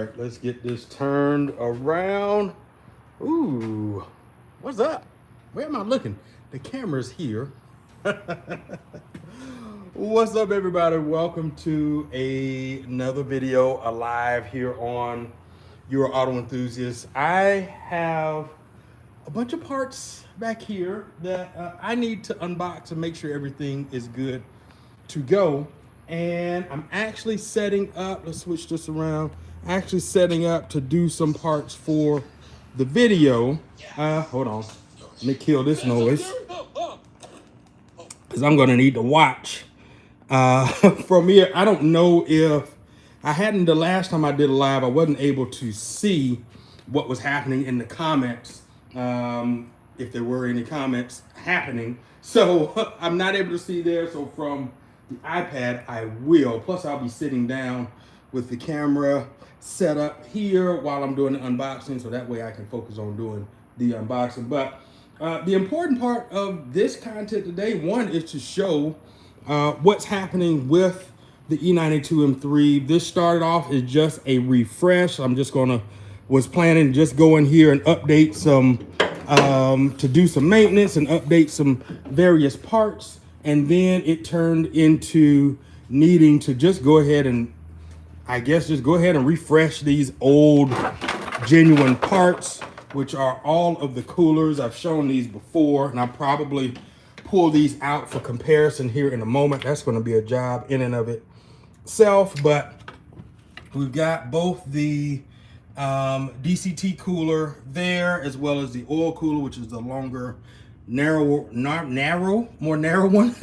right, let's get this turned around. Ooh, what's up? Where am I looking? The camera's here. What's up, everybody? Welcome to another video alive here on Your Auto Enthusiast. I have a bunch of parts back here that I need to unbox and make sure everything is good to go. And I'm actually setting up, let's switch this around, actually setting up to do some parts for the video. Hold on, let me kill this noise, because I'm gonna need to watch from here. I don't know if I hadn't, the last time I did a live, I wasn't able to see what was happening in the comments, if there were any comments happening. So I'm not able to see there. So from the iPad, I will. Plus, I'll be sitting down with the camera set up here while I'm doing the unboxing, so that way I can focus on doing the unboxing. But the important part of this content today, one, is to show what's happening with the E92 M3. This started off as just a refresh. I'm just was planning to just go in here and update some, to do some maintenance and update some various parts. And then it turned into needing to just go ahead and, I guess, just go ahead and refresh these old genuine parts, which are all of the coolers. I've shown these before, and I'll probably pull these out for comparison here in a moment. That's going to be a job in and of itself. But we've got both the DCT cooler there, as well as the oil cooler, which is the longer, more narrow one.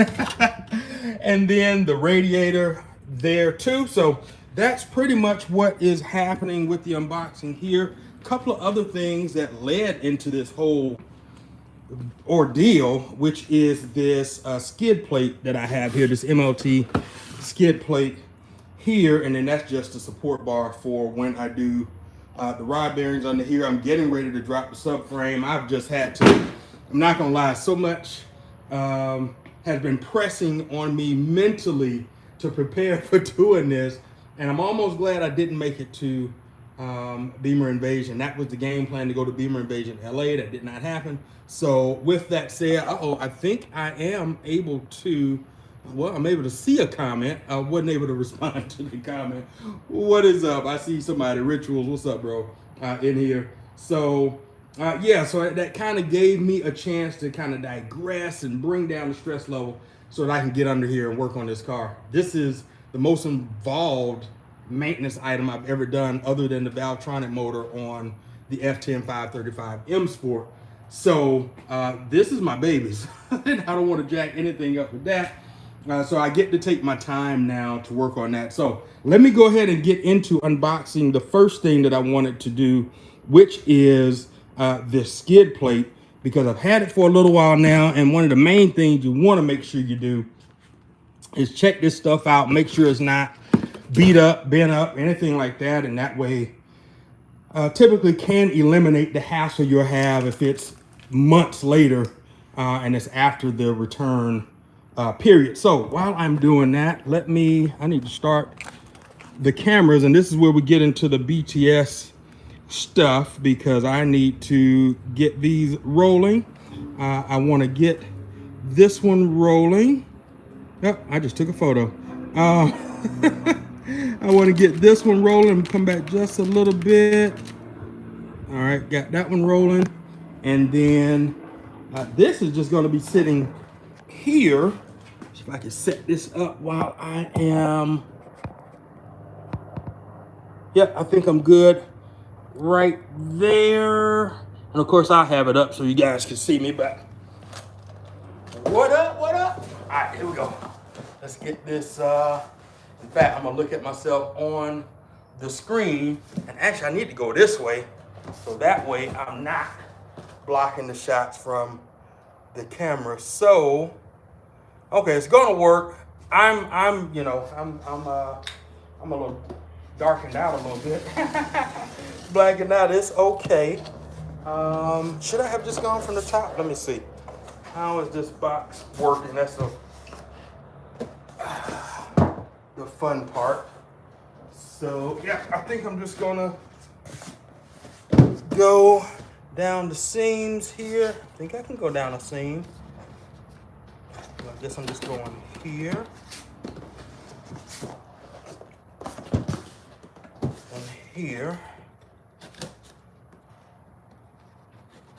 And then the radiator there too. So that's pretty much what is happening with the unboxing here. A couple of other things that led into this whole ordeal, which is this skid plate that I have here, this MLT skid plate here. And then that's just a support bar for when I do the rod bearings under here. I'm getting ready to drop the subframe. I've just had to, I'm not gonna lie, so much has been pressing on me mentally to prepare for doing this. And I'm almost glad I didn't make it to Beamer Invasion. That was the game plan, to go to Beamer Invasion LA. That did not happen. So with that said, I think I am able to, well, I'm able to see a comment. I wasn't able to respond to the comment. What is up? I see somebody, Rituals. What's up, bro? In here. So yeah, so that kind of gave me a chance to kind of digress and bring down the stress level so that I can get under here and work on this car. This is the most involved maintenance item I've ever done, other than the Valtronic motor on the F10 535 M Sport. So this is my babies. And I don't want to jack anything up with that. So I get to take my time now to work on that. So let me go ahead and get into unboxing the first thing that I wanted to do, which is this skid plate, because I've had it for a little while now. And one of the main things you want to make sure you do is check this stuff out, make sure it's not beat up, bent up, anything like that. And that way typically can eliminate the hassle you'll have if it's months later and it's after the return period. So while I'm doing that, I need to start the cameras, and this is where we get into the BTS stuff, because I need to get these rolling. I want to get this one rolling. Yep, I just took a photo. I want to get this one rolling, come back just a little bit. All right, got that one rolling. And then this is just going to be sitting here. See if I can set this up while I am. Yep, I think I'm good right there. And of course, I'll have it up so you guys can see me back. What up, what up? All right, here we go. Let's get this. In fact, I'm gonna look at myself on the screen. And actually, I need to go this way, so that way I'm not blocking the shots from the camera. So, okay, it's gonna work. I'm a little darkened out a little bit. Blacking out, it's okay. Should I have just gone from the top? Let me see. How is this box working? That's the fun part. So yeah, I think I'm just gonna go down the seams here. I think I can go down a seam. I guess I'm just going here and here.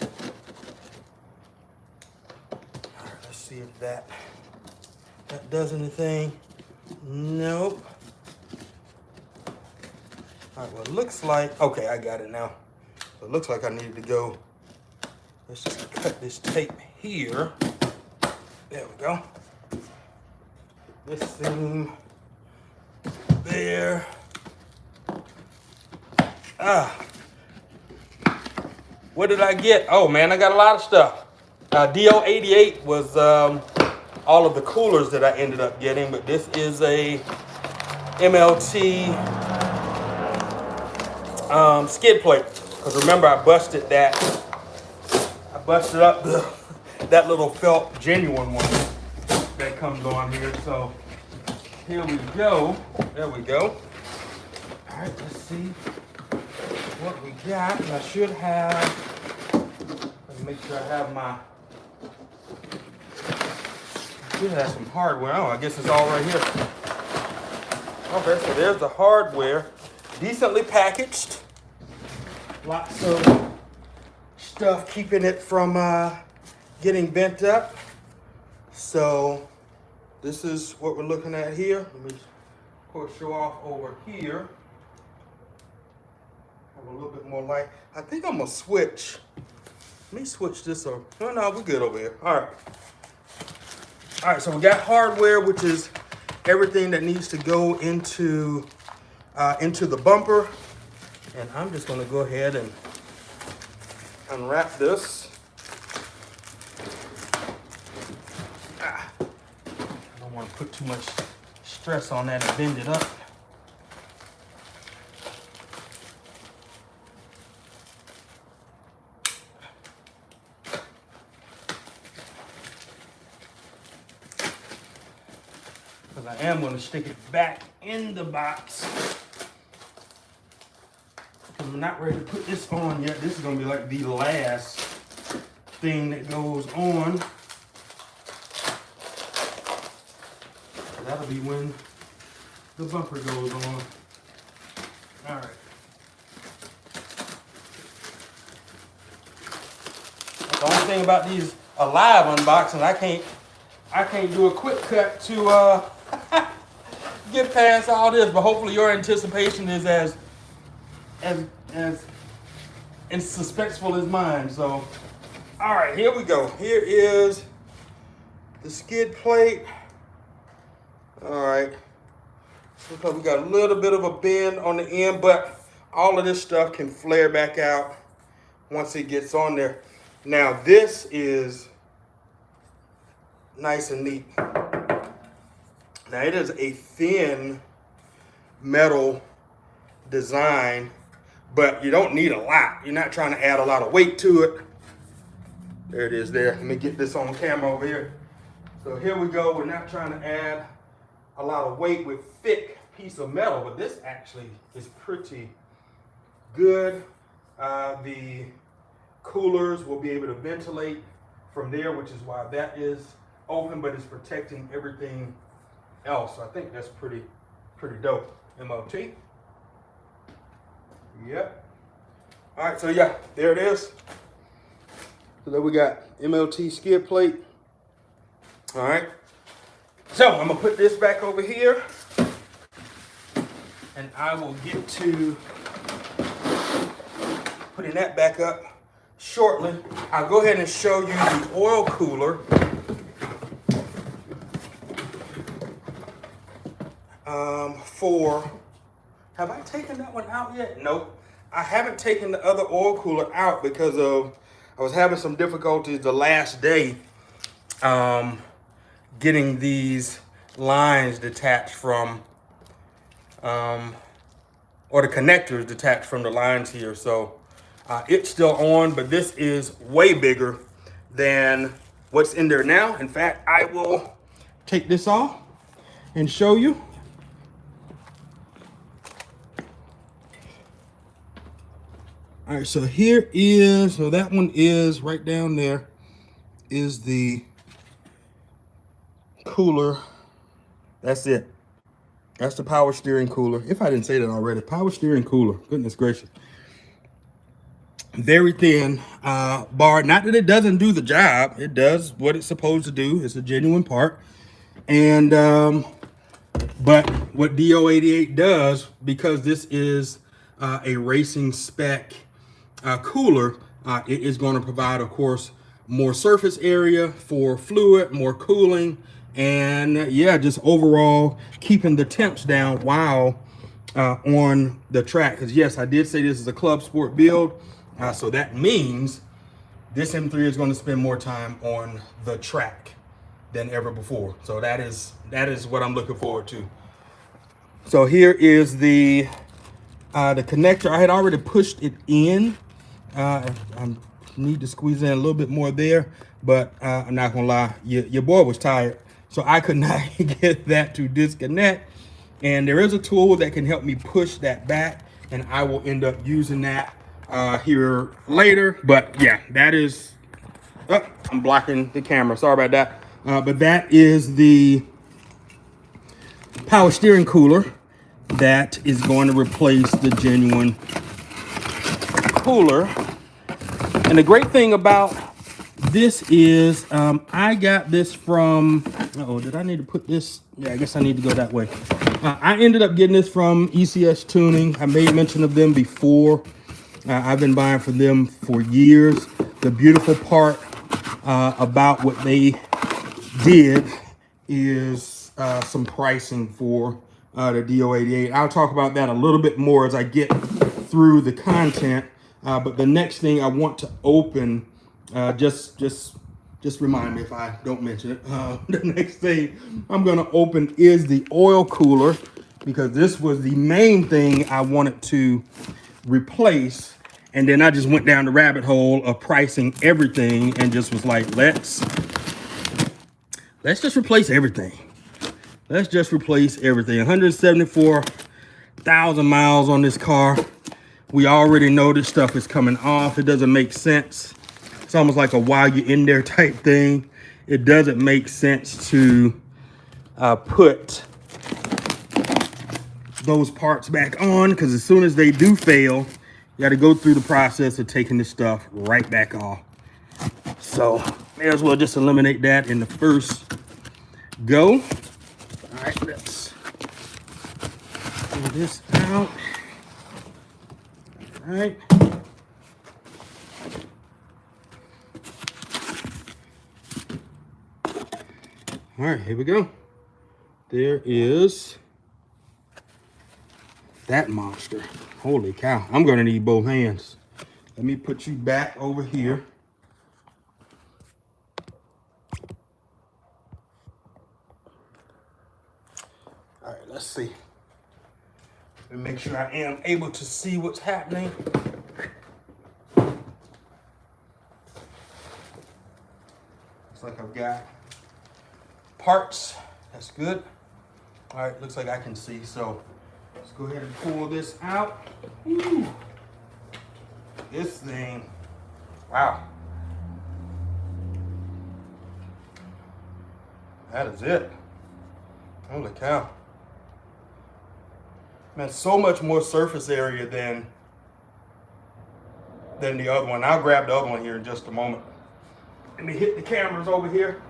All right, let's see if that does anything. Nope. All right, well, it looks like, okay, I got it now. So it looks like I need to go, let's just cut this tape here. There we go. This seam there. What did I get? Oh man, I got a lot of stuff. DO88 was all of the coolers that I ended up getting, but this is a MLT skid plate. Because remember, I busted up that little felt genuine one that comes on here. So here we go. There we go. All right, let's see what we got. And I should have, let me make sure I have should have some hardware. Oh, I guess it's all right here. Okay, so there's the hardware. Decently packaged. Lots of stuff keeping it from getting bent up. So this is what we're looking at here. Let me, of course, show off over here. Have a little bit more light. I think I'm gonna switch. Let me switch this over. Oh no, we're good over here. All right. All right, so we got hardware, which is everything that needs to go into the bumper. And I'm just gonna go ahead and unwrap this. I don't want to put too much stress on that and bend it up. Because I am going to stick it back in the box. I'm not ready to put this on yet. This is going to be like the last thing that goes on. That'll be when the bumper goes on. All right. The only thing about these live unboxings, I can't do a quick cut to get past all this, but hopefully your anticipation is as suspenseful as mine. So, all right, here we go. Here is the skid plate. All right. Looks like we got a little bit of a bend on the end, but all of this stuff can flare back out once it gets on there. Now, this is nice and neat. Now, it is a thin metal design, but you don't need a lot. You're not trying to add a lot of weight to it. There it is there. Let me get this on camera over here. So here we go. We're not trying to add a lot of weight with thick piece of metal, but this actually is pretty good. The coolers will be able to ventilate from there, which is why that is open, but it's protecting everything else. So I think that's pretty dope. MOT. Yep. All right, so yeah, there it is. So there we got MLT skid plate. All right. So I'm gonna put this back over here, and I will get to putting that back up shortly. I'll go ahead and show you the oil cooler. Have I taken that one out yet? Nope. I haven't taken the other oil cooler out because I was having some difficulties the last day getting these lines detached from, or the connectors detached from the lines here. So it's still on, but this is way bigger than what's in there now. In fact, I will take this off and show you. All right, so here is, so that one is right down there is the cooler. That's it. That's the power steering cooler. If I didn't say that already, power steering cooler. Goodness gracious. Very thin bar. Not that it doesn't do the job. It does what it's supposed to do. It's a genuine part. And but what DO88 does, because this is a racing spec cooler, it is going to provide, of course, more surface area for fluid, more cooling, and yeah, just overall keeping the temps down while on the track. Because yes, I did say this is a club sport build, so that means this M3 is going to spend more time on the track than ever before. So that is what I'm looking forward to. So here is the connector. I had already pushed it in. I need to squeeze in a little bit more there, but I'm not gonna lie, your boy was tired, so I could not get that to disconnect. And there is a tool that can help me push that back, and I will end up using that here later. But yeah, that is, oh, I'm blocking the camera, sorry about that. But that is the power steering cooler that is going to replace the genuine cooler. And the great thing about this is I got this from, oh, did I need to put this? Yeah, I guess I need to go that way. I ended up getting this from ECS Tuning. I made mention of them before. I've been buying from them for years. The beautiful part about what they did is some pricing for the DO88. I'll talk about that a little bit more as I get through the content. But the next thing I want to open, just remind me if I don't mention it. The next thing I'm going to open is the oil cooler, because this was the main thing I wanted to replace. And then I just went down the rabbit hole of pricing everything and just was like, let's just replace everything. Let's just replace everything. 174,000 miles on this car. We already know this stuff is coming off. It doesn't make sense. It's almost like a while you're in there type thing. It doesn't make sense to put those parts back on, because as soon as they do fail, you got to go through the process of taking this stuff right back off. So may as well just eliminate that in the first go. All right, let's pull this out. All right. All right, here we go. There is that monster. Holy cow. I'm going to need both hands. Let me put you back over here. All right, let's see. Let me make sure I am able to see what's happening. Looks like I've got parts. That's good. All right, looks like I can see. So let's go ahead and pull this out. Ooh. This thing, wow. That is it. Holy cow. Man, so much more surface area than the other one. I'll grab the other one here in just a moment. Let me hit the cameras over here.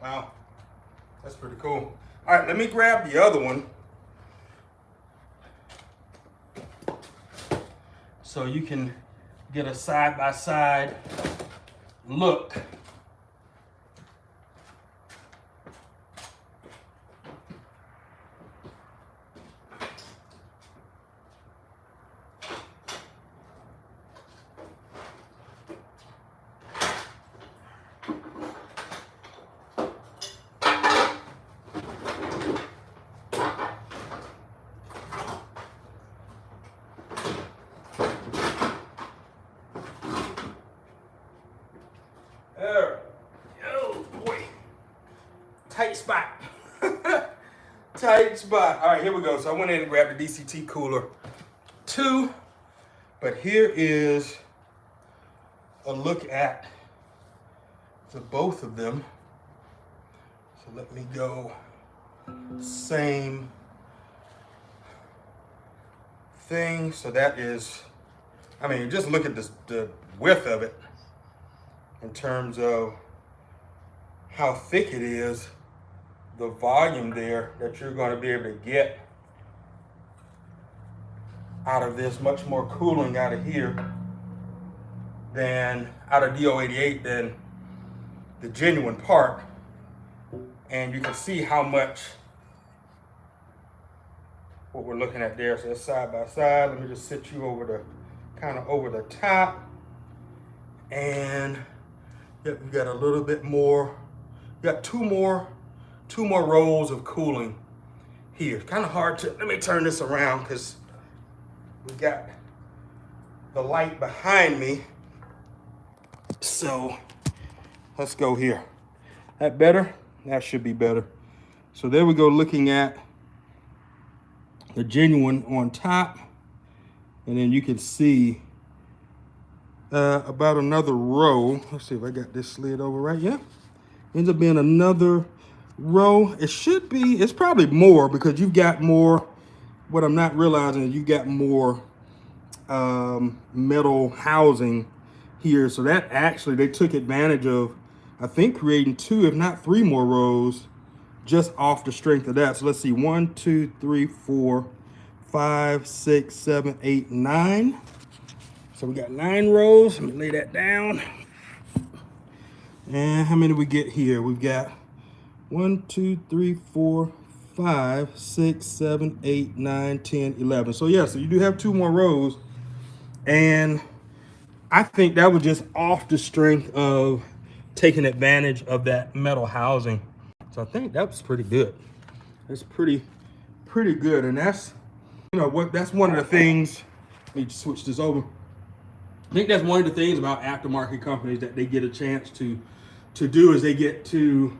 Wow, that's pretty cool. All right, let me grab the other one so you can get a side-by-side look. tight spot. Tight spot. All right, here we go. So I went in and grabbed the DCT cooler 2, but here is a look at the both of them. So let me go same thing. So that is, I mean, just look at this, the width of it in terms of how thick it is, the volume there that you're going to be able to get out of this, much more cooling out of here than out of DO88 than the genuine part. And you can see how much what we're looking at there. So it's side by side. Let me just sit you over the kind of over the top. And yep, we got a little bit more. We got two more rows of cooling here. Kind of hard to, let me turn this around because we got the light behind me. So let's go here. That better? That should be better. So there we go, looking at the genuine on top. And then you can see about another row. Let's see if I got this slid over right. Yeah. Ends up being another row. It should be, it's probably more because you've got more. What I'm not realizing is you got more metal housing here. So that actually, they took advantage of, I think, creating 2, if not 3 more rows just off the strength of that. So let's see, 1, 2, 3, 4, 5, 6, 7, 8, 9. So we got 9 rows. Let me lay that down. And how many we get here? We've got 1, 2, 3, 4, 5, 6, 7, 8, 9, 10, 11. So yeah, so you do have 2 more rows. And I think that was just off the strength of taking advantage of that metal housing. So I think that was pretty good. That's pretty good. And that's, you know what, that's one of the things, let me switch this over. I think that's one of the things about aftermarket companies that they get a chance to do is they get to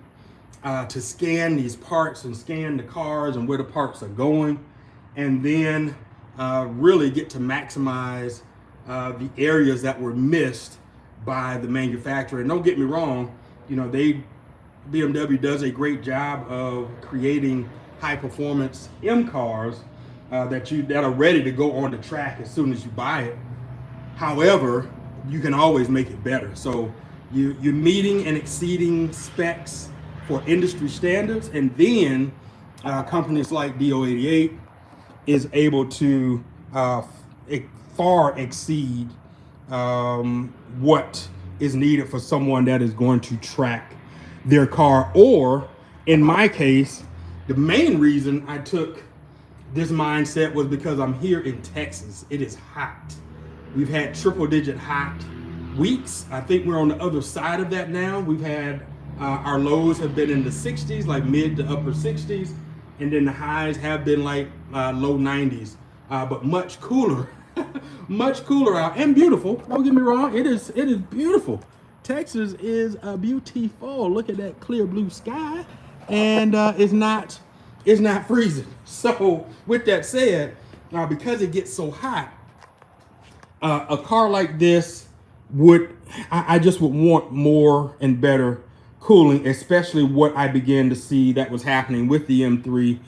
scan these parts and scan the cars and where the parts are going, and then really get to maximize the areas that were missed by the manufacturer. And don't get me wrong, you know, BMW does a great job of creating high performance M cars that are ready to go on the track as soon as you buy it. However, you can always make it better. So you're meeting and exceeding specs for industry standards, and then companies like DO88 is able to far exceed what is needed for someone that is going to track their car. Or in my case, the main reason I took this mindset was because I'm here in Texas. It is hot. We've had triple-digit hot weeks. I think we're on the other side of that now. We've had our lows have been in the 60s, like mid to upper 60s, and then the highs have been like low 90s, but much cooler, much cooler out, and beautiful. Don't get me wrong, it is beautiful. Texas is beautiful. Look at that clear blue sky, and it's not freezing. So with that said, because it gets so hot, a car like this I just would want more and better cooling, especially what I began to see that was happening with the M3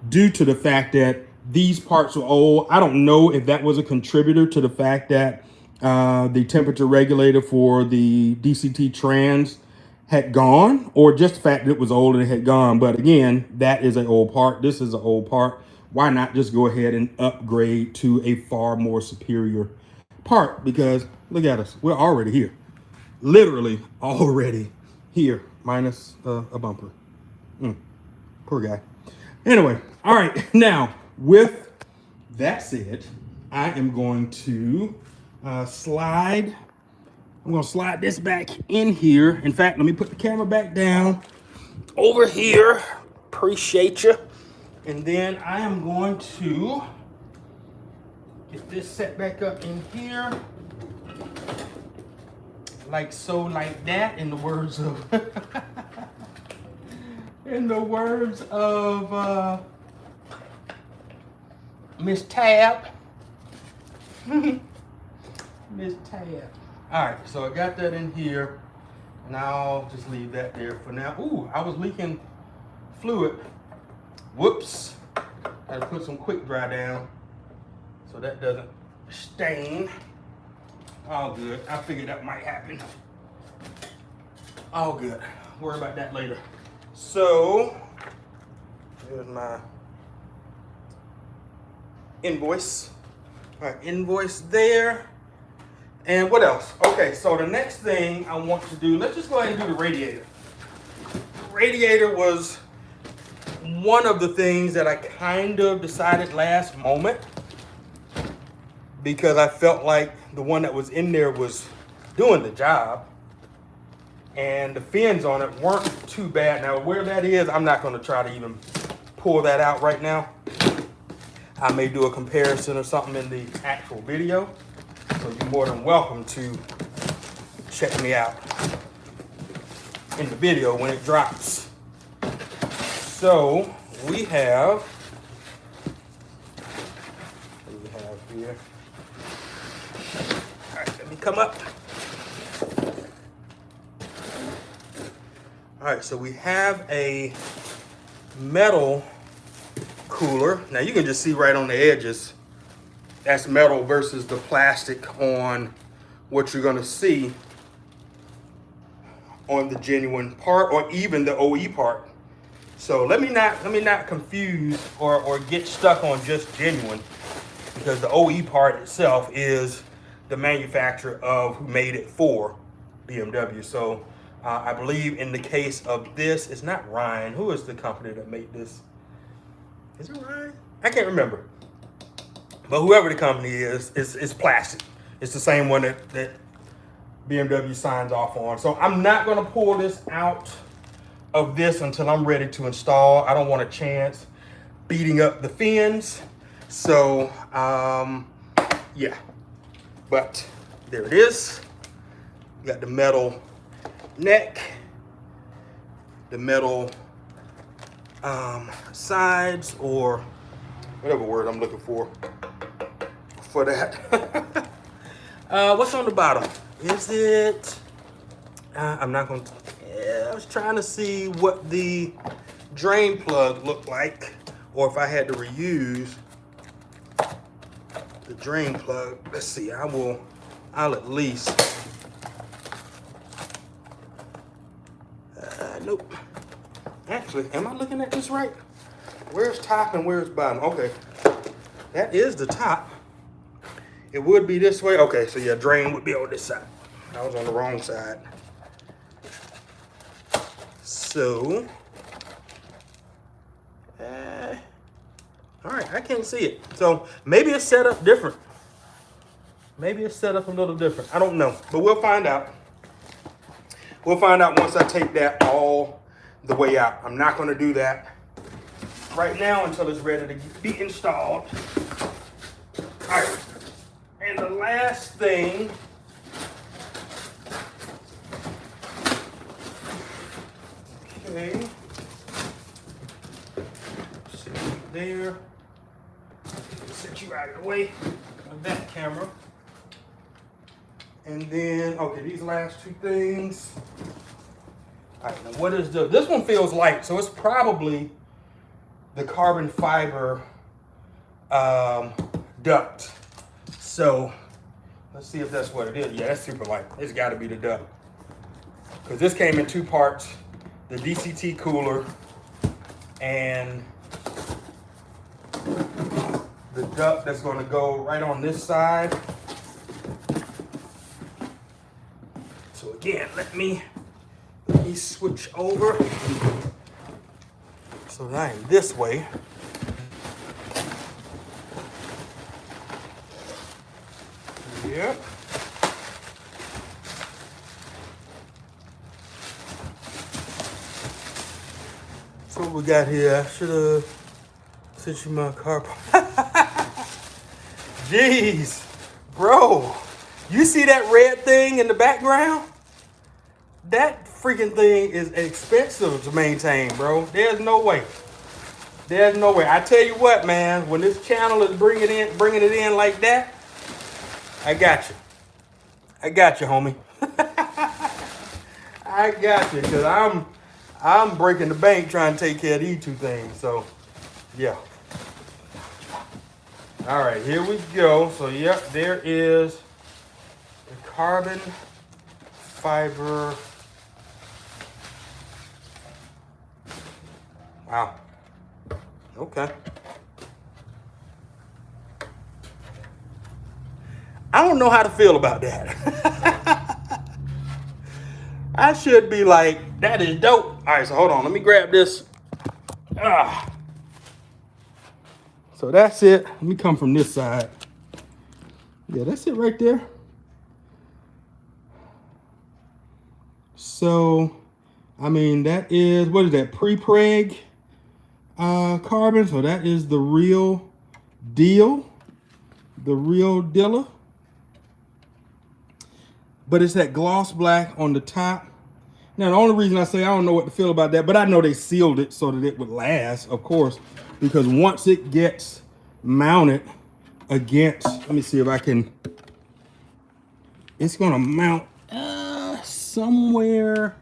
due to the fact that these parts were old. I don't know if that was a contributor to the fact that the temperature regulator for the DCT trans had gone, or just the fact that it was old and it had gone. But again, that is an old part. This is an old part. Why not just go ahead and upgrade to a far more superior part? Because look at us, we're already here, literally already here, minus a bumper. Poor guy. Anyway, all right, now with that said, I am going to slide this back in here. In fact, let me put the camera back down over here. Appreciate you. And then I am going to get this set back up in here. Like so, like that, in the words of In the words of Miss Tab. Miss Tab. All right, so I got that in here, and I'll just leave that there for now. Ooh, I was leaking fluid. Whoops. I gotta put some quick dry down so that doesn't stain. All good. I figured that might happen. All good. Worry about that later. So, here's my invoice. All right, invoice there. And what else? Okay, so the next thing I want to do, let's just go ahead and do the radiator. The radiator was one of the things that I kind of decided last moment because I felt like the one that was in there was doing the job and the fins on it weren't too bad. Now where that is, I'm not going to try to even pull that out right now. I may do a comparison or something in the actual video, so you're more than welcome to check me out in the video when it drops. So we have here. All right, let me come up. All right, so we have a metal cooler. Now you can just see right on the edges, that's metal versus the plastic on what you're gonna see on the genuine part or even the OE part. So let me not confuse or get stuck on just genuine, because the OE part itself is the manufacturer of who made it for BMW. So I believe in the case of this, it's not Ryan. Who is the company that made this? Is it Ryan? I can't remember. But whoever the company is, it's plastic. It's the same one that BMW signs off on. So I'm not gonna pull this out of this until I'm ready to install. I don't want a chance beating up the fins. So yeah, but there it is. You got the metal neck, the metal sides, or whatever word I'm looking for that. What's on the bottom? Is it, I'm not going to, I was trying to see what the drain plug looked like, or if I had to reuse the drain plug. Let's see, I'll at least, nope. Actually, am I looking at this right? Where's top and where's bottom? Okay, that is the top. It would be this way. Okay, so yeah, drain would be on this side. I was on the wrong side. So, all right, I can't see it. So maybe it's set up different. Maybe it's set up a little different. I don't know, but we'll find out. We'll find out once I take that all the way out. I'm not going to do that right now until it's ready to be installed. All right. And the last thing, okay, sit there, set you out of the way of that camera. And then, okay, these last two things. All right, now what is this one feels light, so it's probably the carbon fiber duct. So let's see if that's what it is. Yeah, that's super light. It's got to be the duct, because this came in two parts: the DCT cooler and the duct that's going to go right on this side. So again, let me switch over so that I am this way. Yep. So what we got here? I should have sent you my car. Jeez, bro, you see that red thing in the background? That freaking thing is expensive to maintain, bro. There's no way. There's no way. I tell you what, man. When this channel is bringing it in like that, I got you. I got you, homie. I got you, cause I'm breaking the bank trying to take care of these two things. So, yeah. All right, here we go. So, yep, there is the carbon fiber. Wow. Okay. I don't know how to feel about that. I should be like, that is dope. All right, so hold on. Let me grab this. So that's it. Let me come from this side. Yeah, that's it right there. So, I mean, that is, what is that? Pre-preg carbon. So that is the real deal. The real dealer. But it's that gloss black on the top. Now, the only reason I say I don't know what to feel about that, but I know they sealed it so that it would last, of course, because once it gets mounted against, let me see if I can, it's going to mount somewhere.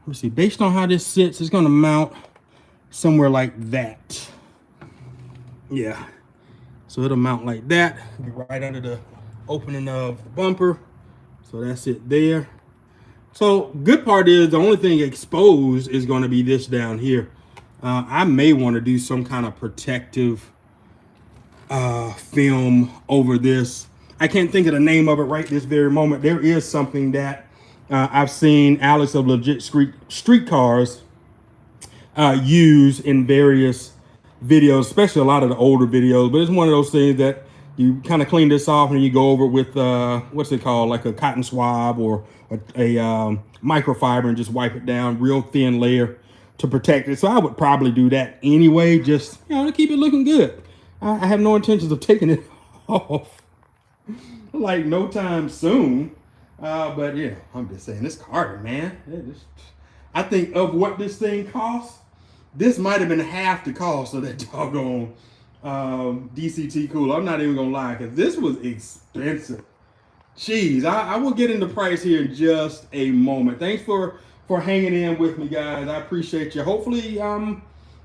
Let me see, based on how this sits, it's going to mount somewhere like that. Yeah. So it'll mount like that, be right under the opening of the bumper. So that's it there. So good part is the only thing exposed is going to be this down here. I may want to do some kind of protective film over this. I can't think of the name of it right this very moment. There is something that I've seen Alex of Legit Street Cars use in various videos, especially a lot of the older videos. But it's one of those things that you kind of clean this off and you go over with, what's it called? Like a cotton swab or a microfiber and just wipe it down, real thin layer to protect it. So I would probably do that anyway, just, you know, to keep it looking good. I have no intentions of taking it off like no time soon. But yeah, I'm just saying, this carbon, man. I think of what this thing costs, this might have been half the cost of that doggone DCT cooler. I'm not even gonna lie, because this was expensive. Jeez, I will get into price here in just a moment. Thanks for hanging in with me, guys. I appreciate you. Hopefully, you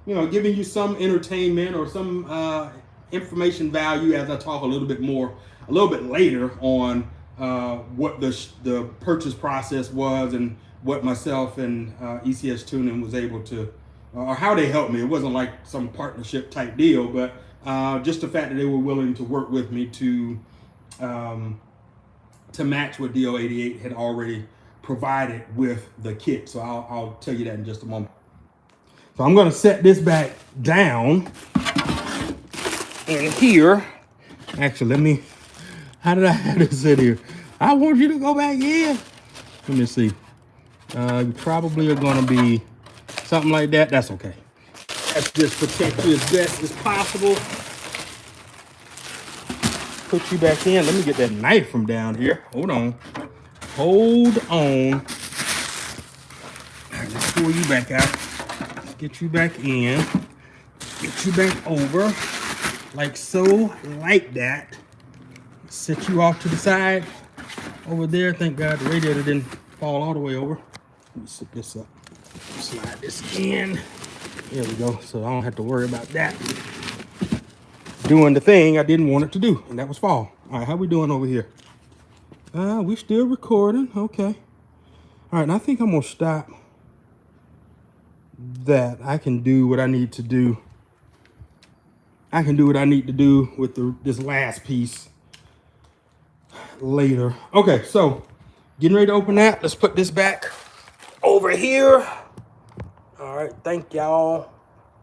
know, giving you some entertainment or some information value as I talk a little bit later on what the purchase process was and what myself and ECS Tuning was able to, or how they helped me. It wasn't like some partnership type deal, but just the fact that they were willing to work with me to match what DO88 had already provided with the kit. So I'll tell you that in just a moment. So I'm gonna set this back down in here. Actually, let me, how did I have this sit here? I want you to go back in. Let me see. You probably are gonna be something like that. That's okay. Let's just protect you as best as possible. Put you back in. Let me get that knife from down here. Hold on. Hold on. All right, let's pull you back out. Let's get you back in. Get you back over. Like so, like that. Set you off to the side over there. Thank God the radiator didn't fall all the way over. Let me set this up. Slide this in. There we go. So I don't have to worry about that doing the thing I didn't want it to do, and that was fall. All right, how we doing over here? We still recording. Okay. All right, and I think I'm gonna stop that. I can do what I need to do. I can do what I need to do with this last piece later. Okay, so getting ready to open that. Let's put this back over here. All right, thank y'all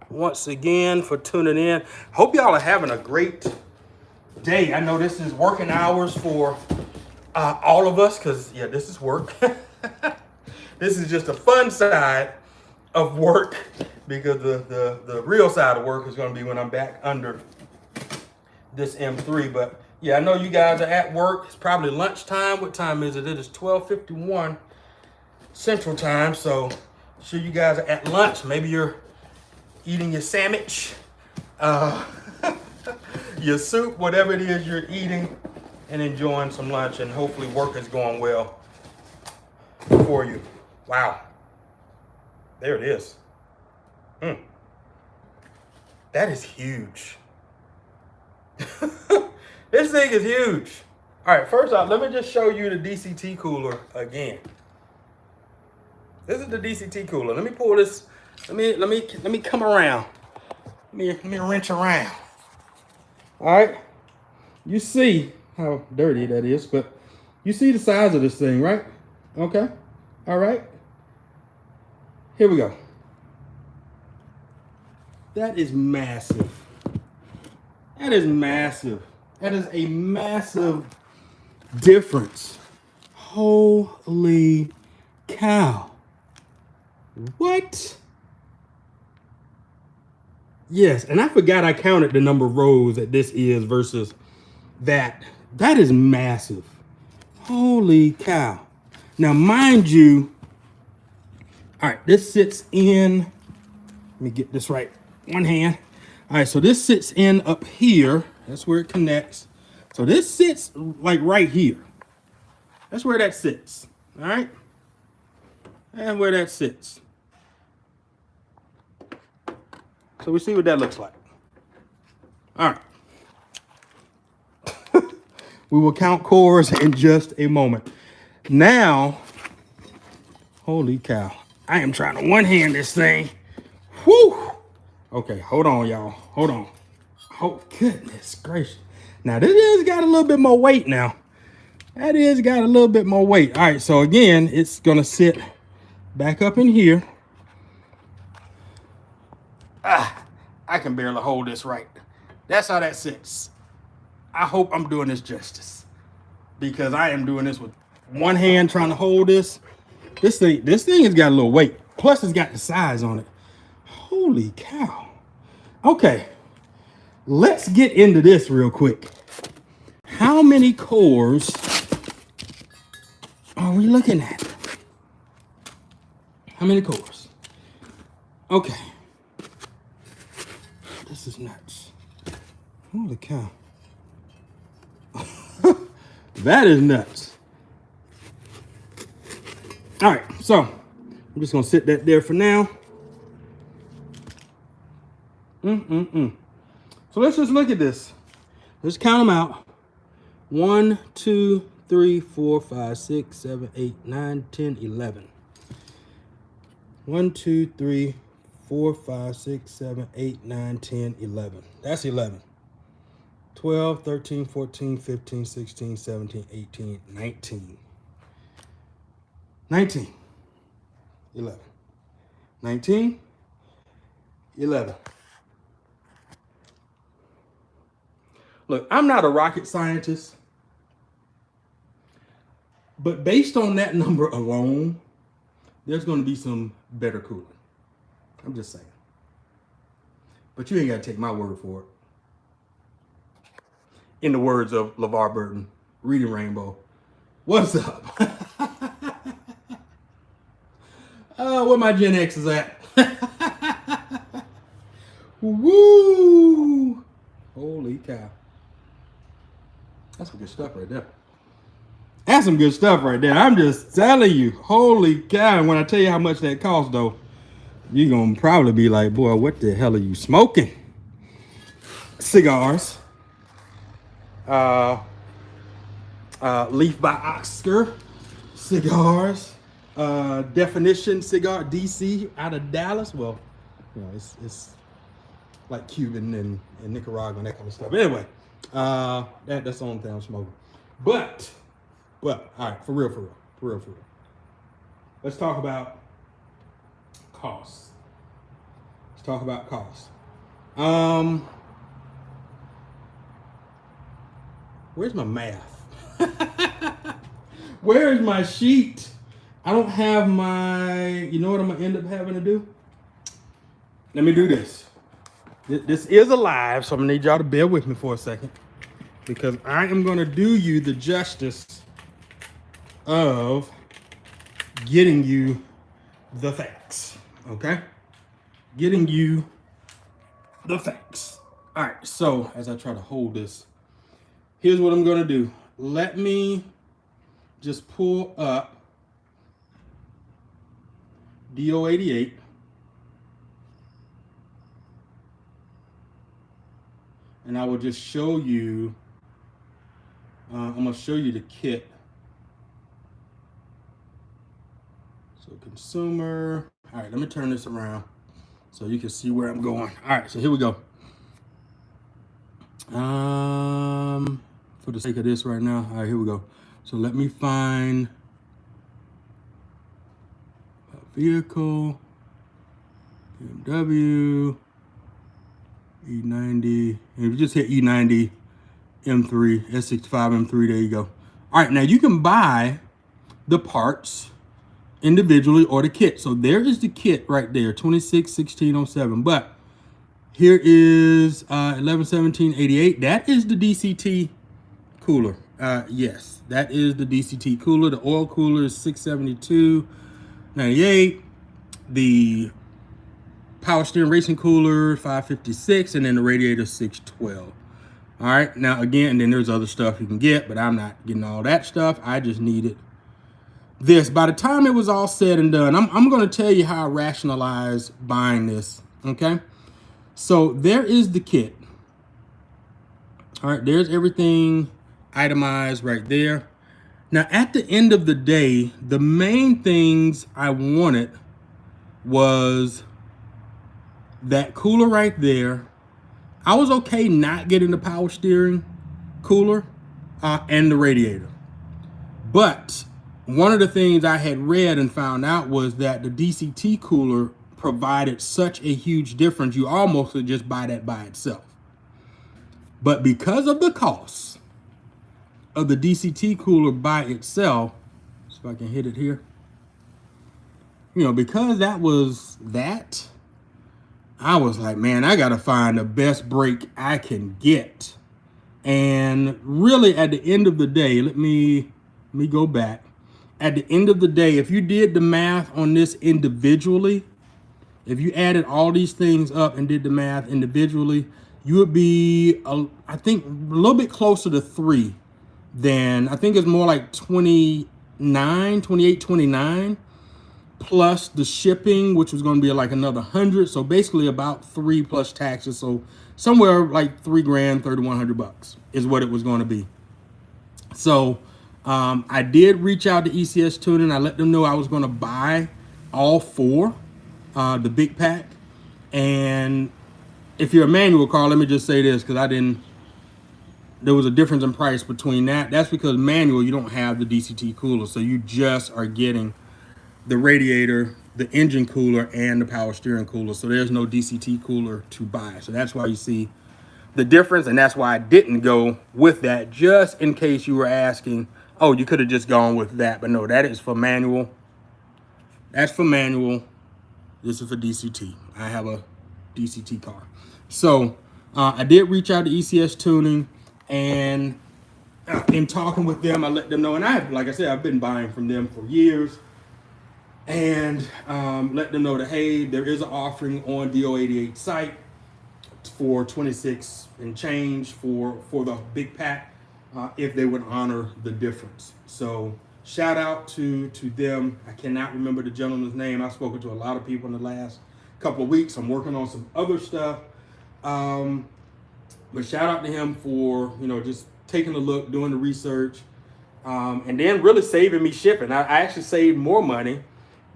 once again for tuning in. Hope y'all are having a great day. I know this is working hours for all of us, because yeah, this is work. This is just a fun side of work, because the real side of work is going to be when I'm back under this M3. But yeah, I know you guys are at work. It's probably lunchtime. What time is it? It is 12:51. Central Time, so sure you guys are at lunch. Maybe you're eating your sandwich, your soup, whatever it is you're eating, and enjoying some lunch, and hopefully work is going well for you. Wow. There it is. That is huge. This thing is huge. All right, first off, let me just show you the DCT cooler again. This is the DCT cooler. Let me pull this. Let me come around. Let me wrench around. All right. You see how dirty that is, but you see the size of this thing, right? Okay. All right. Here we go. That is massive. That is massive. That is a massive difference. Holy cow. What? Yes, and I forgot I counted the number of rows that this is versus that. That is massive. Holy cow. Now, mind you, all right, this sits in, let me get this right, one hand. All right, so this sits in up here. That's where it connects. So this sits like right here. That's where that sits, all right? And where that sits. So we see what that looks like. All right. We will count cores in just a moment. Now, holy cow. I am trying to one-hand this thing. Whew. Okay, hold on, y'all. Hold on. Oh, goodness gracious. Now, this has got a little bit more weight now. That is got a little bit more weight. All right, so again, it's going to sit back up in here. I can barely hold this right. That's how that sits. I hope I'm doing this justice, because I am doing this with one hand trying to hold this. This thing has got a little weight. Plus, it's got the size on it. Holy cow. Okay, let's get into this real quick. How many cores are we looking at? How many cores? Okay. This is nuts. Holy cow. That is nuts. All right, so I'm just gonna sit that there for now. So let's just look at this. Let's count them out. 1, 2, 3, 4, 5, 6, 7, 8, 9, 10, 11. 1, 2, 3, 4, 5, 6, 7, 8, 9, 10, 11. That's 11. 12, 13, 14, 15, 16, 17, 18, 19. 19. 11. 19. 11. Look, I'm not a rocket scientist, but based on that number alone, there's going to be some better cooling. I'm just saying. But you ain't got to take my word for it. In the words of LeVar Burton, Reading Rainbow, what's up? Where my Gen X is at? Woo! Holy cow. That's some good stuff right there. That's some good stuff right there. I'm just telling you. Holy cow. And when I tell you how much that costs, though, you're going to probably be like, boy, what the hell are you smoking? Cigars. Leaf by Oscar cigars. Definition cigar, DC, out of Dallas. Well, you know, it's like Cuban and Nicaraguan, that kind of stuff. Anyway, that's the only thing I'm smoking. But, all right, for real. Let's talk about costs. Where's my math? Where's my sheet? I don't have my, you know what I'm gonna end up having to do? Let me do this. This is a live, so I'm gonna need y'all to bear with me for a second, because I am gonna do you the justice of getting you the facts, okay? Getting you the facts. All right, so as I try to hold this, here's what I'm gonna do. Let me just pull up DO88. And I will just show you, I'm gonna show you the kit. So consumer, all right, let me turn this around so you can see where I'm going. All right, so here we go. For the sake of this right now, all right, here we go. So let me find a vehicle, BMW E90. And if you just hit E90 M3, S65 M3, there you go. All right, now you can buy the parts individually or the kit. So there is the kit right there, 261607. But here is 111788. That is the DCT cooler. Yes, that is the DCT cooler. The oil cooler is 672.98. The power steering racing cooler 556, and then the radiator 612. All right, now again, then there's other stuff you can get, but I'm not getting all that stuff. I just needed this. By the time it was all said and done, I'm going to tell you how I rationalized buying this. Okay, so there is the kit. All right, there's everything itemized right there. Now, at the end of the day, the main things I wanted was that cooler right there. I was okay not getting the power steering cooler and the radiator. But one of the things I had read and found out was that the DCT cooler provided such a huge difference, you almost could just buy that by itself. But because of the cost of the DCT cooler by itself, so if I can hit it here, you know, because that was that, I was like, man, I got to find the best brake I can get. And really at the end of the day, let me go back. At the end of the day, if you did the math on this individually, if you added all these things up and did the math individually, you would be, I think, a little bit closer to 3 than, I think it's more like 28, 29, plus the shipping, which was going to be like another 100. So basically about 3 plus taxes. So somewhere like $3 grand, $3,100 is what it was going to be. So I did reach out to ECS Tuning. I let them know I was going to buy all 4, the big pack. And if you're a manual car, let me just say this, because there was a difference in price between that. That's because manual, you don't have the DCT cooler. So you just are getting the radiator, the engine cooler, and the power steering cooler. So there's no DCT cooler to buy. So that's why you see the difference, and that's why I didn't go with that, just in case you were asking, oh, you could have just gone with that. But no, that is for manual. That's for manual. This is for DCT. I have a DCT car. So I did reach out to ECS Tuning, and in talking with them, I let them know, and like I said, I've been buying from them for years, and let them know that, hey, there is an offering on DO88 site for 26 and change for the big pack, if they would honor the difference. So shout out to them. I cannot remember the gentleman's name. I've spoken to a lot of people in the last couple of weeks. I'm working on some other stuff, but shout out to him for, you know, just taking a look, doing the research, and then really saving me shipping. I actually saved more money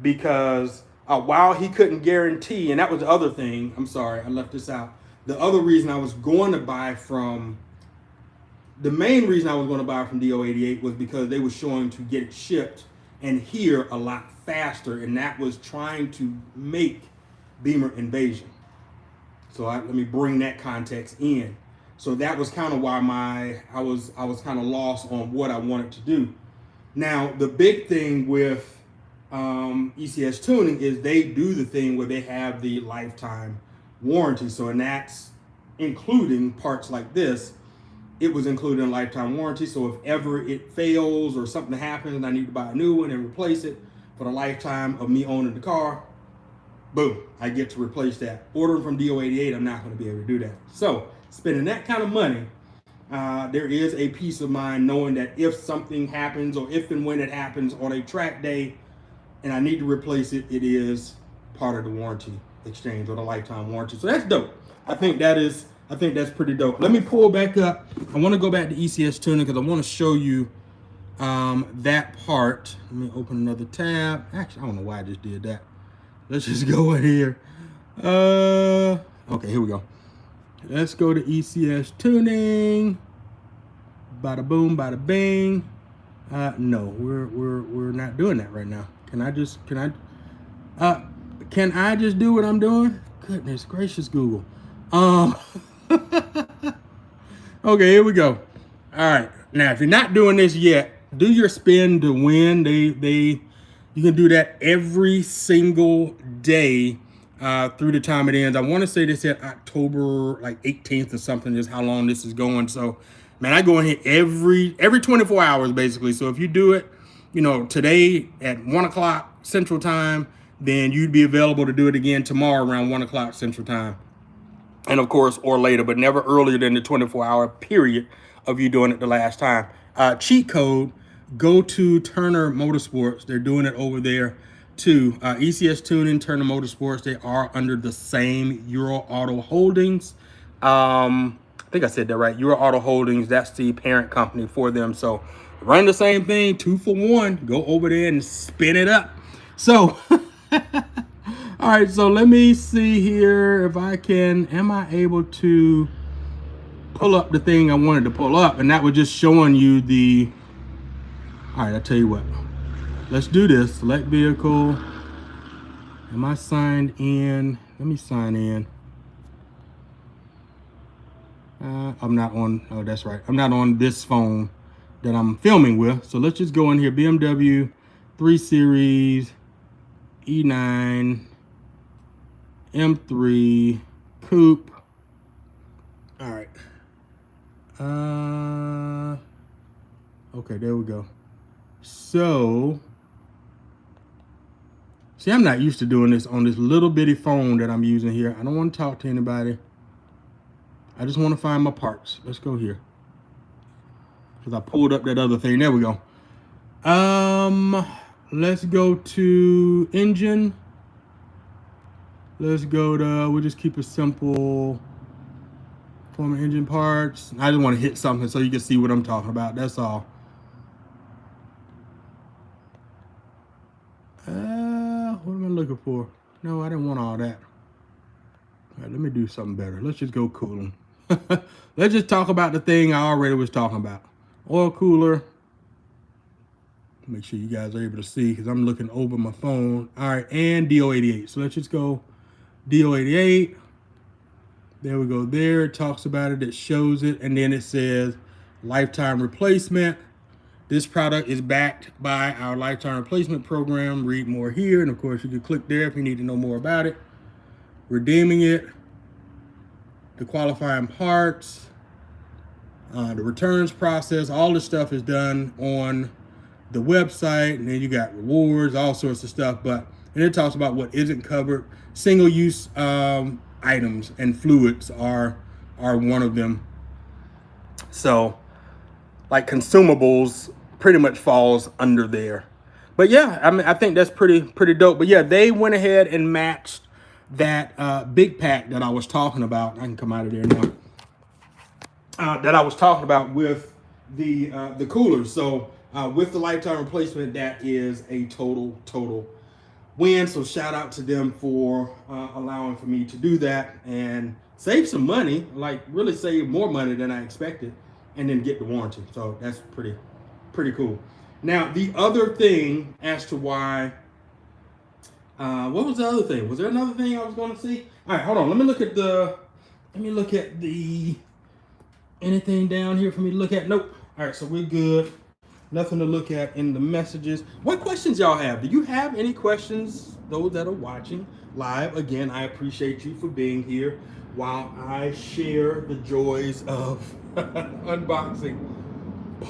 because while he couldn't guarantee, and that was the other thing, I'm sorry, I left this out. The other reason I was going to buy from, the main reason I was going to buy from DO88 was because they were showing to get it shipped and here a lot faster, and that was trying to make Beamer Invasion. So let me bring that context in. So that was kind of why I was kind of lost on what I wanted to do. Now the big thing with ECS Tuning is they do the thing where they have the lifetime warranty. So, and that's including parts like this. It was included in lifetime warranty. So if ever it fails or something happens and I need to buy a new one and replace it, for the lifetime of me owning the car, boom, I get to replace that. Ordering from DO88, I'm not going to be able to do that. So spending that kind of money, there is a peace of mind knowing that if something happens or if and when it happens on a track day and I need to replace it, it is part of the warranty exchange or the lifetime warranty. So that's dope. I think that's pretty dope. Let me pull back up. I want to go back to ECS tuning because I want to show you that part. Let me open another tab. Actually, I don't know why I just did that. Let's just go in here. Okay, here we go. Let's go to ECS tuning. Bada boom, bada bing. No, we're not doing that right now. Can I just do what I'm doing? Goodness gracious, Google. Okay, here we go. All right, now if you're not doing this yet, do your spin to win. You can do that every single day through the time it ends. I want to say this at October like 18th or something is how long this is going. So, man, I go in here every 24 hours basically. So if you do it, today at 1 o'clock Central Time, then you'd be available to do it again tomorrow around 1 o'clock Central Time. And of course, or later, but never earlier than the 24-hour period of you doing it the last time. Cheat code, go to Turner Motorsports. They're doing it over there too. ECS Tuning, Turner Motorsports, they are under the same Euro Auto Holdings. I think I said that right. Euro Auto Holdings, that's the parent company for them. So run the same thing, 2 for 1. Go over there and spin it up. So... All right, so let me see here if am I able to pull up the thing I wanted to pull up? And that was just showing you all right, I'll tell you what. Let's do this. Select vehicle. Am I signed in? Let me sign in. I'm not on, oh, that's right. I'm not on this phone that I'm filming with. So let's just go in here, BMW 3 Series, E9, M3 coupe. All right. Okay, there we go. So, see, I'm not used to doing this on this little bitty phone that I'm using here. I don't want to talk to anybody. I just want to find my parts. Let's go here. Because I pulled up that other thing. There we go. Let's go to engine. Let's go to, we'll just keep it simple. Former engine parts. I just want to hit something so you can see what I'm talking about. That's all. What am I looking for? No, I didn't want all that. All right, let me do something better. Let's just go cooling. Let's just talk about the thing I already was talking about. Oil cooler. Make sure you guys are able to see because I'm looking over my phone. All right, and DO88. So let's just go DO88. There we go there. It talks about it. It shows it. And then it says lifetime replacement. This product is backed by our lifetime replacement program. Read more here. And of course, you can click there if you need to know more about it. Redeeming it. The qualifying parts. The returns process. All this stuff is done on the website. And then you got rewards, all sorts of stuff. And it talks about what isn't covered. Single-use items and fluids are one of them. So, like consumables pretty much falls under there. But yeah, I mean, I think that's pretty dope. But yeah, they went ahead and matched that big pack that I was talking about. I can come out of there now. That I was talking about with the coolers. So with the lifetime replacement, that is a total win. So shout out to them for allowing for me to do that and save some money, like really save more money than I expected, and then get the warranty. So that's pretty cool. Now the other thing as to why, what was the other thing? Was there another thing I was going to see? All right, hold on. Let me look at the anything down here for me to look at. Nope. All right, so we're good. Nothing to look at in the messages. What questions y'all have? Do you have any questions? Those that are watching live, again, I appreciate you for being here while I share the joys of unboxing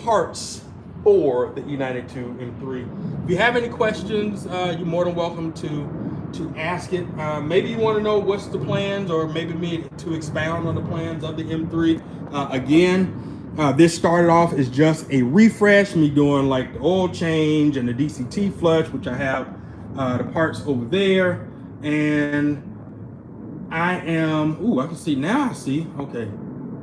parts for the E92 M3. If you have any questions, you're more than welcome to ask it. Maybe you want to know what's the plans, or maybe me to expound on the plans of the M3. This started off as just a refresh, me doing like the oil change and the DCT flush, which I have the parts over there. And I can see now. I see. Okay.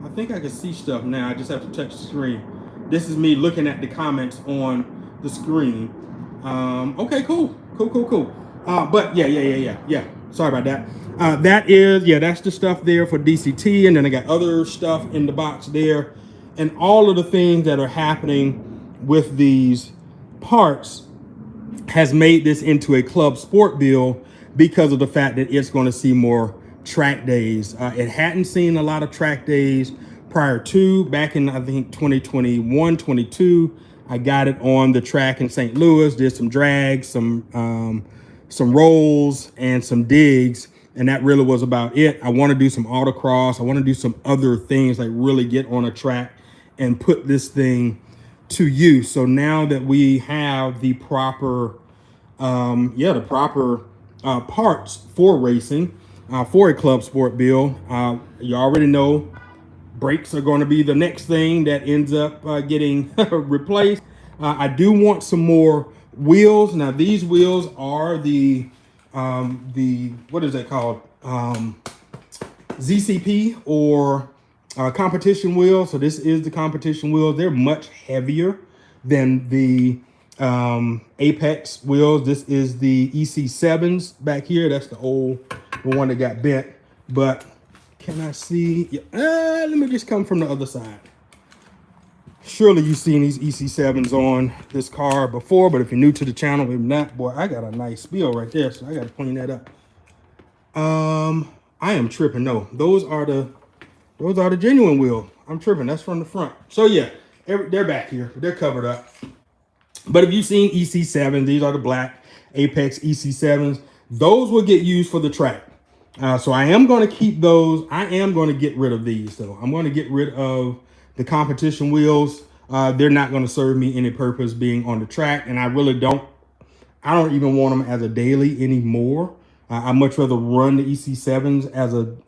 I think I can see stuff now. I just have to touch the screen. This is me looking at the comments on the screen. Okay, cool. But yeah. Sorry about that. That's the stuff there for DCT. And then I got other stuff in the box there. And all of the things that are happening with these parts has made this into a club sport build because of the fact that it's going to see more track days. It hadn't seen a lot of track days prior to, back in I think 2021, 22. I got it on the track in St. Louis, did some drags, some rolls, and some digs, and that really was about it. I want to do some autocross. I want to do some other things, like really get on a track and put this thing to use. So now that we have the proper parts for racing, for a club sport build, you already know brakes are going to be the next thing that ends up getting replaced. I do want some more wheels. Now these wheels are the what is that called? ZCP, or competition wheels. So this is the competition wheels. They're much heavier than the Apex wheels. This is the EC7s back here. That's the one that got bent. But can I see? Yeah. Let me just come from the other side. Surely you've seen these EC7s on this car before, but if you're new to the channel, maybe not. Boy, I got a nice spill right there, so I got to clean that up. I am tripping. No, those are the genuine wheels. I'm tripping. That's from the front. So yeah, they're back here. They're covered up. But if you've seen EC7s, these are the black Apex EC7s. Those will get used for the track. So I am going to keep those. I am going to get rid of these, though. I'm going to get rid of the competition wheels. They're not going to serve me any purpose being on the track, and I don't even want them as a daily anymore. I much rather run the EC7s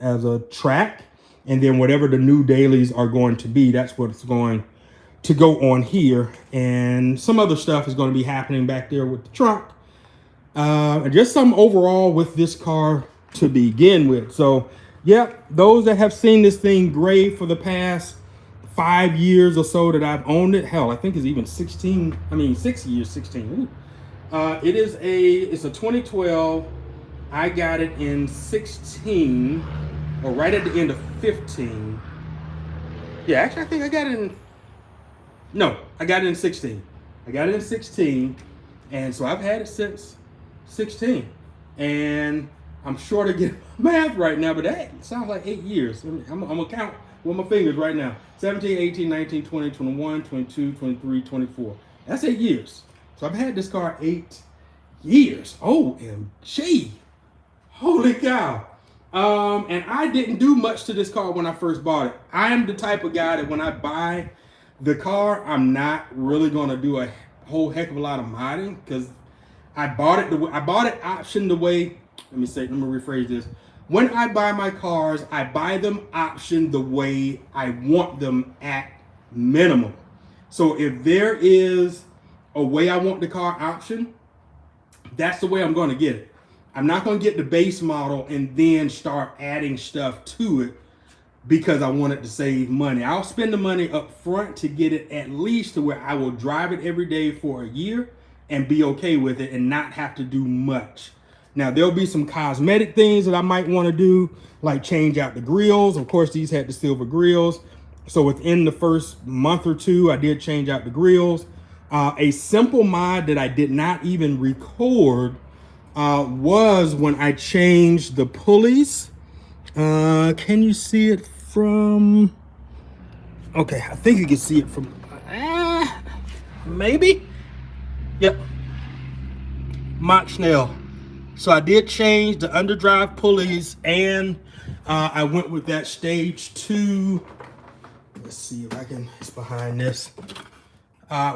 as a track, and then whatever the new dailies are going to be, that's what's going to go on here. And some other stuff is going to be happening back there with the trunk. And just some overall with this car to begin with. So yeah, those that have seen this thing gray for the past 5 years or so that I've owned it, hell, I think it's even 6 years, 16. It's a 2012. I got it in 16, or right at the end of 15. Yeah, actually I think I got it in 16. I got it in 16, and so I've had it since 16. And I'm short of getting math right now, but that sounds like 8 years. I'm gonna count with my fingers right now. 17, 18, 19, 20, 21, 22, 23, 24. That's 8 years. So I've had this car 8 years. OMG. Holy cow. And I didn't do much to this car when I first bought it. I am the type of guy that when I buy the car, I'm not really gonna do a whole heck of a lot of modding, because I bought it optioned the way. Let me rephrase this. When I buy my cars, I buy them optioned the way I want them at minimum. So if there is a way I want the car optioned, that's the way I'm going to get it. I'm not going to get the base model and then start adding stuff to it because I want it to save money. I'll spend the money up front to get it at least to where I will drive it every day for a year and be okay with it and not have to do much. Now, there'll be some cosmetic things that I might want to do, like change out the grills. Of course, these had the silver grills. So within the first month or two, I did change out the grills. A simple mod that I did not even record was when I changed the pulleys. Can you see it from? Okay, I think you can see it from, maybe. Yep, Mach Schnell. So I did change the underdrive pulleys, and I went with that stage 2. Let's see if I can, it's behind this.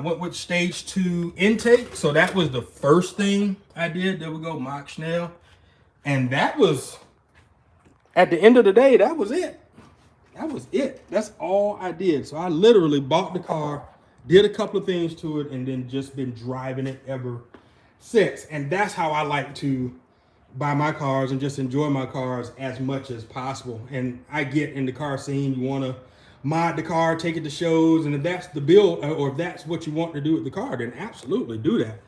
went with stage 2 intake. So that was the first thing I did. There we go, Mach Schnell. And that was, at the end of the day, that was it. That was it. That's all I did. So I literally bought the car, did a couple of things to it, and then just been driving it ever since. And that's how I like to buy my cars and just enjoy my cars as much as possible. And I get in the car scene, you want to mod the car, take it to shows, and if that's the build, or if that's what you want to do with the car, then absolutely do that.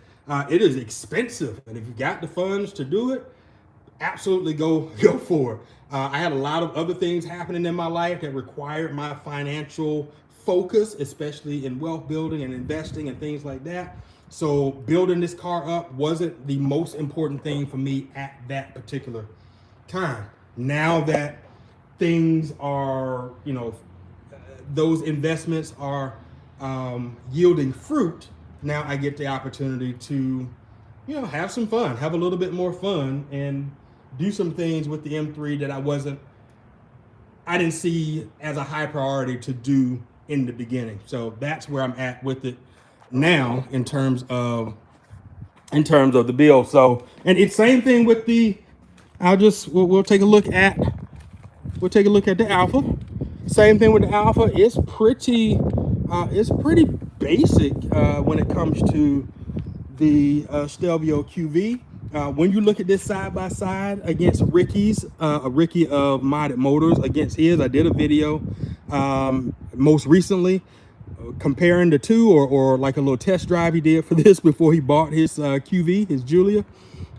It is expensive, and if you got the funds to do it, absolutely go for it. I had a lot of other things happening in my life that required my financial focus, especially in wealth building and investing and things like that. So building this car up wasn't the most important thing for me at that particular time. Now that things are, those investments are yielding fruit, now I get the opportunity to, have some fun, have a little bit more fun, and do some things with the M3 that I didn't see as a high priority to do in the beginning. So that's where I'm at with it now in terms of the build. So, and it's same thing with the, we'll take a look at the Alpha. Same thing with the Alpha. It's pretty basic when it comes to the Stelvio QV. When you look at this side by side against Ricky's, Ricky of Modded Motors, against his, I did a video most recently comparing the two, or like a little test drive he did for this before he bought his QV, his Giulia.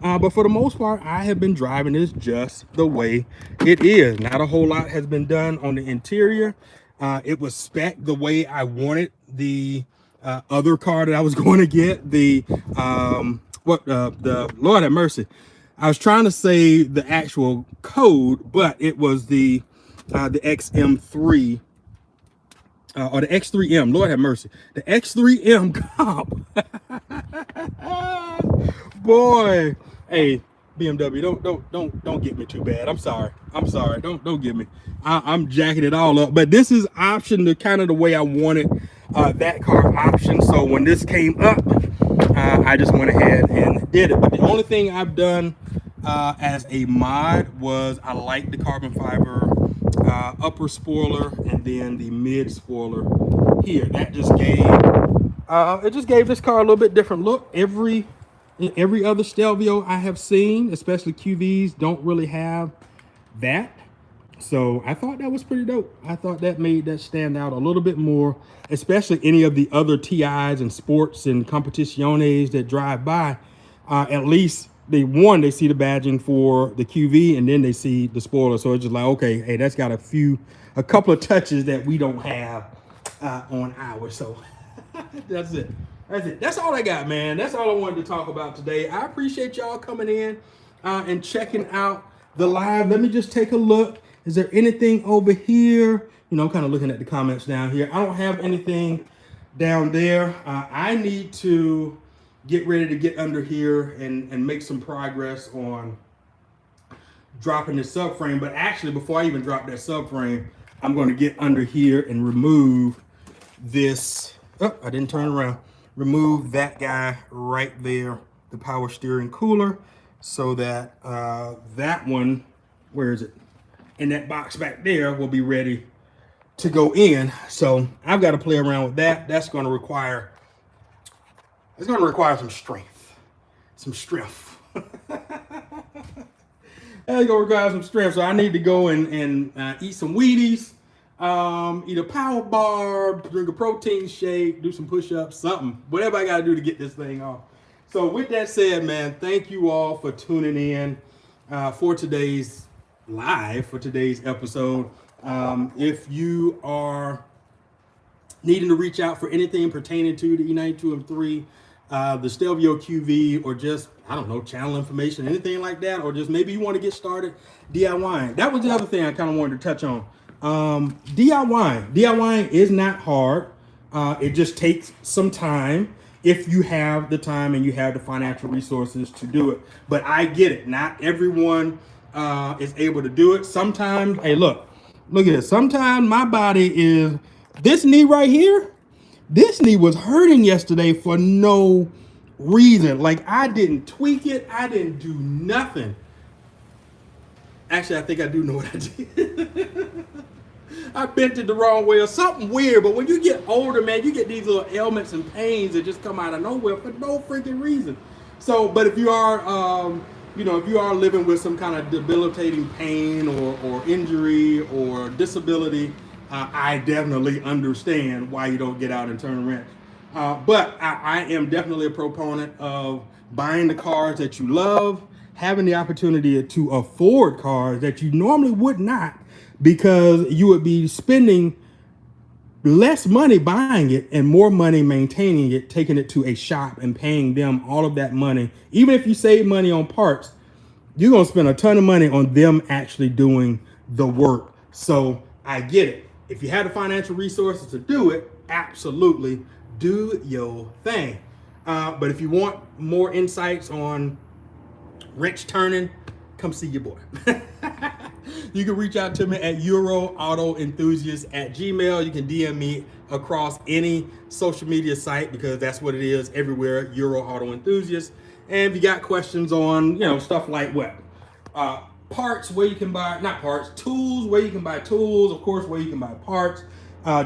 But for the most part, I have been driving this just the way it is. Not a whole lot has been done on the interior. It was spec the way I wanted the other car that I was going to get. The Lord have mercy. I was trying to say the actual code, but it was the XM3 or the X3M. Lord have mercy. The X3M comp. Boy, hey, BMW, don't get me too bad. I'm sorry. Don't get me. I'm jacking it all up. But this is option to kind of the way I wanted that car option. So when this came up, I just went ahead and did it. But the only thing I've done as a mod was I like the carbon fiber upper spoiler and then the mid spoiler here. That just gave this car a little bit different look. Every other Stelvio I have seen, especially QVs, don't really have that. So I thought that was pretty dope. I thought that made that stand out a little bit more, especially any of the other TIs and sports and competiciones that drive by. At least they see the badging for the QV, and then they see the spoiler. So it's just like, okay, hey, that's got a couple of touches that we don't have on ours. So that's it. That's all I got, man. That's all I wanted to talk about today. I appreciate y'all coming in and checking out the live. Let me just take a look. Is there anything over here? I'm kind of looking at the comments down here. I don't have anything down there. I need to get ready to get under here and make some progress on dropping the subframe. But actually, before I even drop that subframe, I'm going to get under here and remove this. Oh, I didn't turn around. Remove that guy right there, the power steering cooler, so that that one, where is it? In that box back there will be ready to go in. So I've got to play around with that. That's going to require, some strength. That's going to require some strength. So I need to go and eat some Wheaties, eat a power bar, drink a protein shake, do some push-ups, something, whatever I got to do to get this thing off. So with that said, man, thank you all for tuning in for today's episode. If you are needing to reach out for anything pertaining to the E92 M3, the Stelvio QV, or just, I don't know, channel information, anything like that, or just maybe you want to get started DIYing. That was the other thing I kind of wanted to touch on. DIYing is not hard. It just takes some time if you have the time and you have the financial resources to do it. But I get it. Not everyone is able to do it. Sometimes, hey, look at this. Sometimes my body is, this knee right here This knee was hurting yesterday for no reason. Like, I didn't tweak it. I didn't do nothing. Actually, I think I do know what I did. I bent it the wrong way or something weird. But when you get older, man, you get these little ailments and pains that just come out of nowhere for no freaking reason. So, but if you are, if you are living with some kind of debilitating pain or injury or disability, I definitely understand why you don't get out and turn a wrench. But I am definitely a proponent of buying the cars that you love, having the opportunity to afford cars that you normally would not, because you would be spending less money buying it and more money maintaining it, taking it to a shop and paying them all of that money. Even if you save money on parts, you're going to spend a ton of money on them actually doing the work. So I get it. If you have the financial resources to do it, absolutely do your thing. But if you want more insights on wrench turning, come see your boy. You can reach out to me at EuroAutoEnthusiast@gmail. You can DM me across any social media site, because that's what it is everywhere, Euro Auto Enthusiast. And if you got questions on, stuff like what? Parts, where you can buy, not parts, tools, where you can buy tools, of course, where you can buy parts.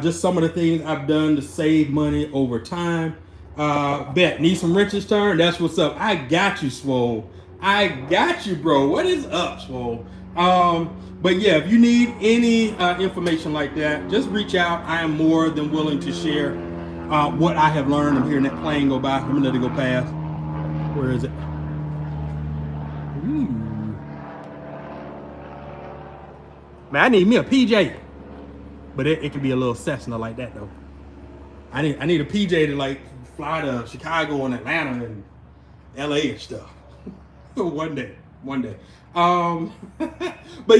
Just some of the things I've done to save money over time. Bet, need some wrenches turned? That's what's up. I got you, Swole. I got you, bro. What is up, Swole? But yeah, if you need any information like that, just reach out. I am more than willing to share what I have learned. I'm hearing that plane go by. Let me let it go past. Where is it? Ooh. Man, I need me a PJ. But it can be a little Cessna like that, though. I need a PJ to like fly to Chicago and Atlanta and LA and stuff. One day. But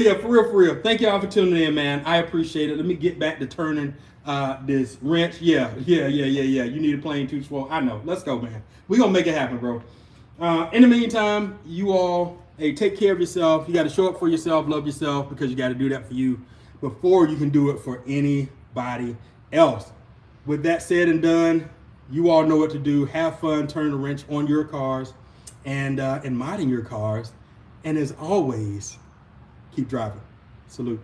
yeah, for real. Thank y'all for tuning in, man. I appreciate it. Let me get back to turning this wrench. Yeah. You need a plane too, Swole. I know. Let's go, man. We're gonna make it happen, bro. In the meantime, you all, hey, take care of yourself. You got to show up for yourself, love yourself, because you got to do that for you before you can do it for anybody else. With that said and done, you all know what to do. Have fun turning the wrench on your cars and modding your cars. And as always, keep driving. Salute.